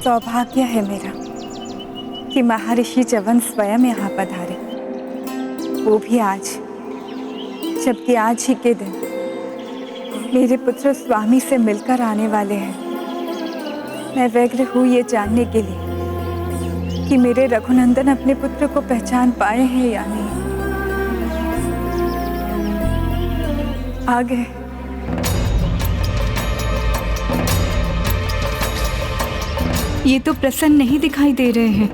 सौभाग्य है मेरा कि महर्षि च्यवन स्वयं यहाँ पधारे, वो भी आज, जबकि आज ही के दिन मेरे पुत्र स्वामी से मिलकर आने वाले हैं। मैं व्यग्र हूँ ये जानने के लिए कि मेरे रघुनंदन अपने पुत्र को पहचान पाए हैं या नहीं। आ गए। ये तो प्रसन्न नहीं दिखाई दे रहे हैं,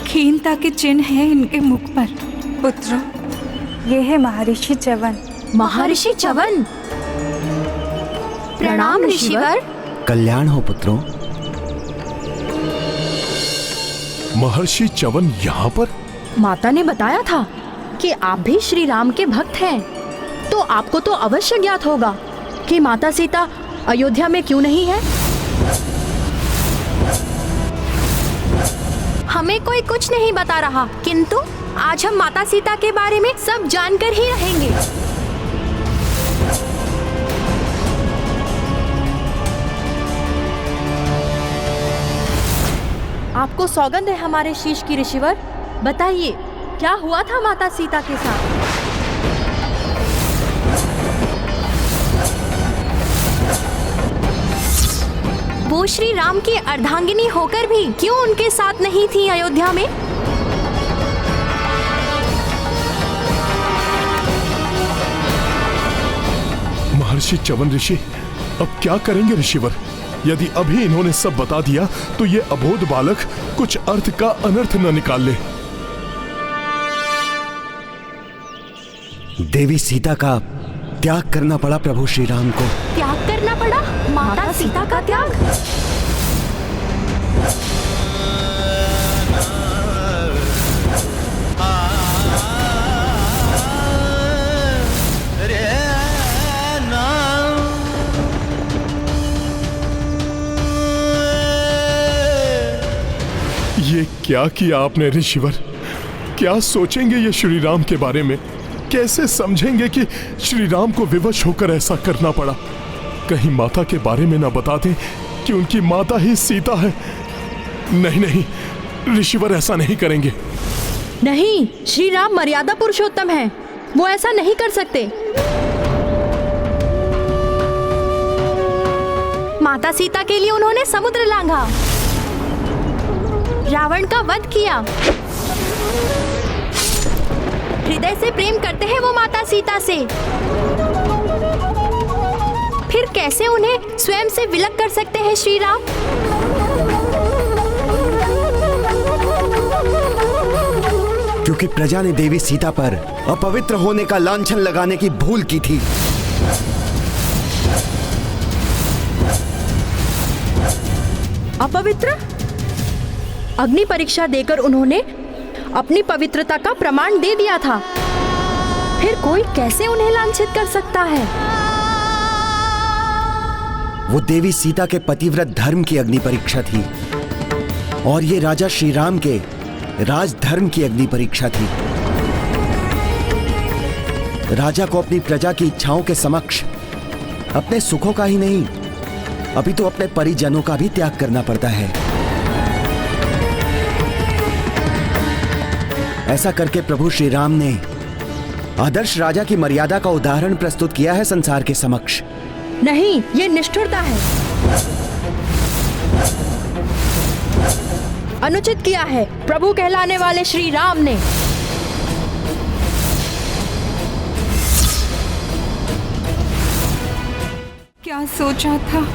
खीनता के चिन्ह हैं इनके मुख पर। पुत्रों, ये है महर्षि च्यवन। महर्षि च्यवन, प्रणाम ऋषिवर। कल्याण हो पुत्रों। महर्षि च्यवन यहाँ पर? माता ने बताया था कि आप भी श्री राम के भक्त हैं, तो आपको तो अवश्य ज्ञात होगा कि माता सीता अयोध्या में क्यों नहीं है। हमें कोई कुछ नहीं बता रहा, किंतु आज हम माता सीता के बारे में सब जानकर ही रहेंगे। आपको सौगंध है हमारे शीश की ऋषिवर, बताइए क्या हुआ था माता सीता के साथ। वो श्री राम की अर्धांगिनी होकर भी क्यों उनके साथ नहीं थी अयोध्या में? महर्षि च्यवन ऋषि, अब क्या करेंगे ऋषिवर? यदि अभी इन्होंने सब बता दिया तो ये अबोध बालक कुछ अर्थ का अनर्थ न निकाल ले। देवी सीता का त्याग करना पड़ा प्रभु श्री राम को। त्याग करना पड़ा? माता सीता का त्याग? ये क्या किया आपने ऋषिवर? क्या सोचेंगे ये श्री राम के बारे में? कैसे समझेंगे कि श्री राम को विवश होकर ऐसा करना पड़ा? कहीं माता के बारे में ना बता दें कि उनकी माता ही सीता है। नहीं नहीं ऋषिवर, ऐसा नहीं करेंगे। नहीं, श्री राम मर्यादा पुरुषोत्तम हैं, वो ऐसा नहीं कर सकते। माता सीता के लिए उन्होंने समुद्र लांघा, रावण का वध किया। हृदय से प्रेम करते हैं वो माता सीता से, फिर कैसे उन्हें स्वयं से विलग कर सकते हैं श्री राम? क्योंकि प्रजा ने देवी सीता पर अपवित्र होने का लांछन लगाने की भूल की थी। अपवित्र? अग्नि परीक्षा देकर उन्होंने अपनी पवित्रता का प्रमाण दे दिया था, फिर कोई कैसे उन्हें लांछित कर सकता है? वो देवी सीता के पतिव्रत धर्म की अग्नि परीक्षा थी और ये राजा श्री राम के राजधर्म की अग्नि परीक्षा थी। राजा को अपनी प्रजा की इच्छाओं के समक्ष अपने सुखों का ही नहीं, अभी तो अपने परिजनों का भी त्याग करना पड़ता है। ऐसा करके प्रभु श्री राम ने आदर्श राजा की मर्यादा का उदाहरण प्रस्तुत किया है संसार के समक्ष। नहीं, ये निष्ठुरता है, अनुचित किया है प्रभु कहलाने वाले श्री राम ने। क्या सोचा था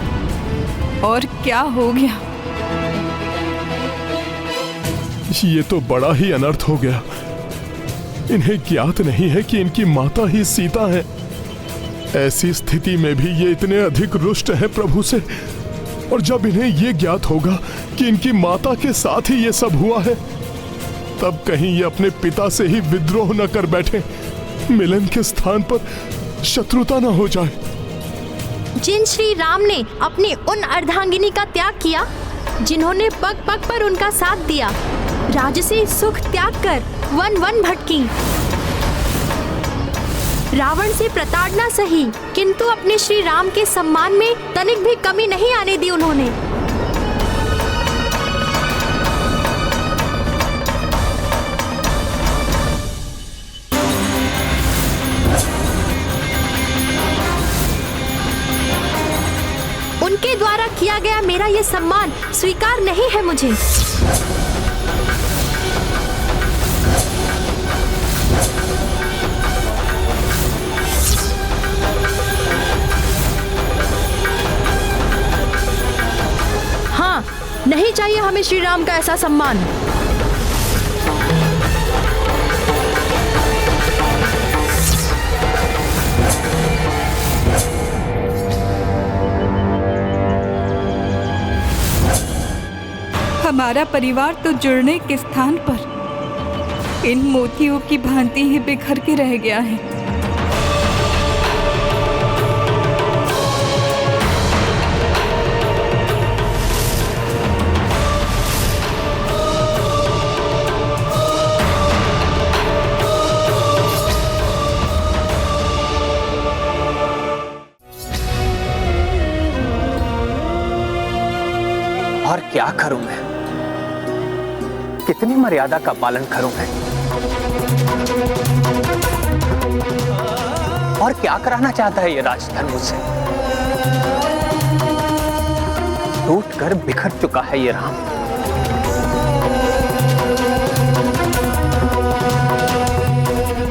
और क्या हो गया? ये तो बड़ा ही अनर्थ हो गया। इन्हें ज्ञात नहीं है कि इनकी माता ही सीता है। ऐसी स्थिति में भी ये इतने अधिक रुष्ट है प्रभु से, और जब इन्हें ये ज्ञात होगा कि इनकी माता के साथ ही ये सब हुआ है, तब कहीं ये अपने पिता से ही विद्रोह न कर बैठे, मिलन के स्थान पर शत्रुता न हो जाए। जिन श्री राम ने अपनी उन अर्धांगिनी का त्याग किया, जिन्होंने पग पग पर उनका साथ दिया, राजसी सुख त्याग कर वन वन भटकी, रावण से प्रताड़ना सही, किंतु अपने श्री राम के सम्मान में तनिक भी कमी नहीं आने दी उन्होंने। उनके द्वारा किया गया मेरा ये सम्मान स्वीकार नहीं है मुझे। हाँ, नहीं चाहिए हमें श्री राम का ऐसा सम्मान। हमारा परिवार तो जुड़ने के स्थान पर इन मोतियों की भांति ही बिखर के रह गया है। और क्या करूं मैं? कितनी मर्यादा का पालन करूं मैं? और क्या कराना चाहता है ये राजधर्म मुझसे? टूट कर बिखर चुका है ये राम।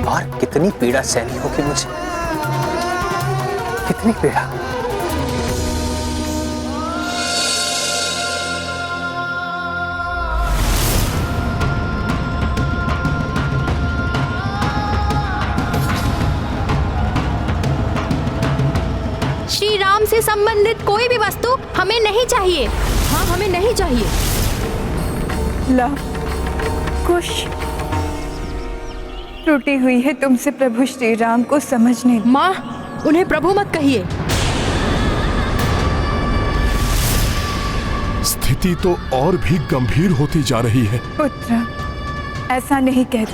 और कितनी पीड़ा सहनी होगी मुझे, कितनी पीड़ा। श्री राम से संबंधित कोई भी वस्तु हमें नहीं चाहिए। हाँ, हमें नहीं चाहिए। लव कुश त्रुटि हुई है तुमसे प्रभु श्री राम को समझने। माँ, उन्हें प्रभु मत कहिए। स्थिति तो और भी गंभीर होती जा रही है। पुत्र, ऐसा नहीं कहते।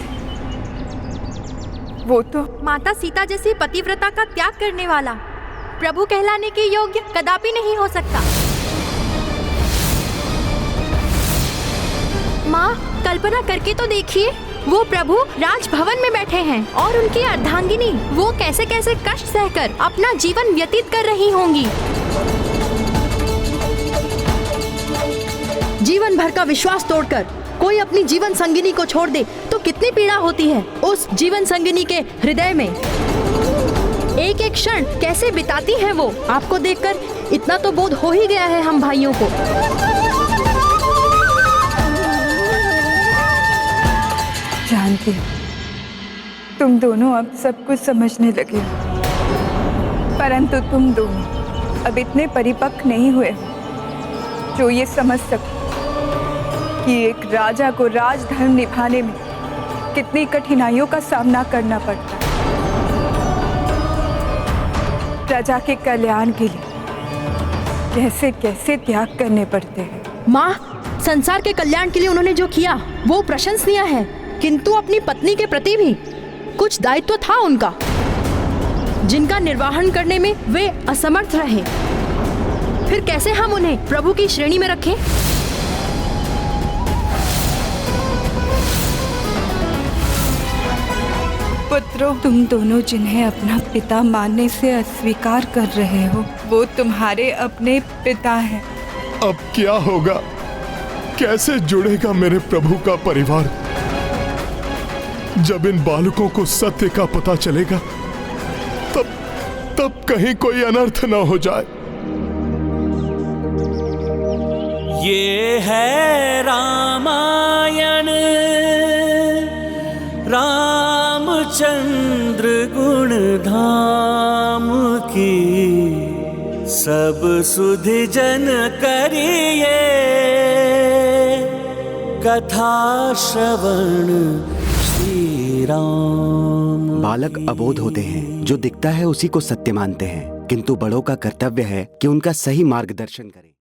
वो तो माता सीता जैसी पतिव्रता का त्याग करने वाला प्रभु कहलाने के योग्य कदापि नहीं हो सकता। माँ, कल्पना करके तो देखिए, वो प्रभु राजभवन में बैठे हैं और उनकी अर्धांगिनी वो कैसे कैसे कष्ट सहकर अपना जीवन व्यतीत कर रही होंगी। जीवन भर का विश्वास तोड़कर कोई अपनी जीवन संगिनी को छोड़ दे तो कितनी पीड़ा होती है उस जीवन संगिनी के हृदय में। एक एक क्षण कैसे बिताती हैं वो, आपको देखकर इतना तो बोध हो ही गया है हम भाइयों को। जानती हूँ तुम दोनों अब सब कुछ समझने लगे हो, परंतु तुम दोनों अब इतने परिपक्व नहीं हुए हो जो ये समझ सको कि एक राजा को राजधर्म निभाने में कितनी कठिनाइयों का सामना करना पड़ता है। प्रजा के कल्याण के लिए कैसे कैसे त्याग करने पड़ते हैं। माँ, संसार के कल्याण के लिए उन्होंने जो किया वो प्रशंसनीय है, किंतु अपनी पत्नी के प्रति भी कुछ दायित्व था उनका, जिनका निर्वहन करने में वे असमर्थ रहे। फिर कैसे हम उन्हें प्रभु की श्रेणी में रखें? पुत्रों, तुम दोनों जिन्हें अपना पिता मानने से अस्वीकार कर रहे हो, वो तुम्हारे अपने पिता हैं। अब क्या होगा? कैसे जुड़ेगा मेरे प्रभु का परिवार? जब इन बालकों को सत्य का पता चलेगा तब कहीं कोई अनर्थ न हो जाए। ये है रामायण, रामचंद्र गुण धाम की, सब सुधि जन करिए कथा श्रवण श्री राम। बालक अबोध होते हैं, जो दिखता है उसी को सत्य मानते हैं, किंतु बड़ों का कर्तव्य है कि उनका सही मार्गदर्शन करें।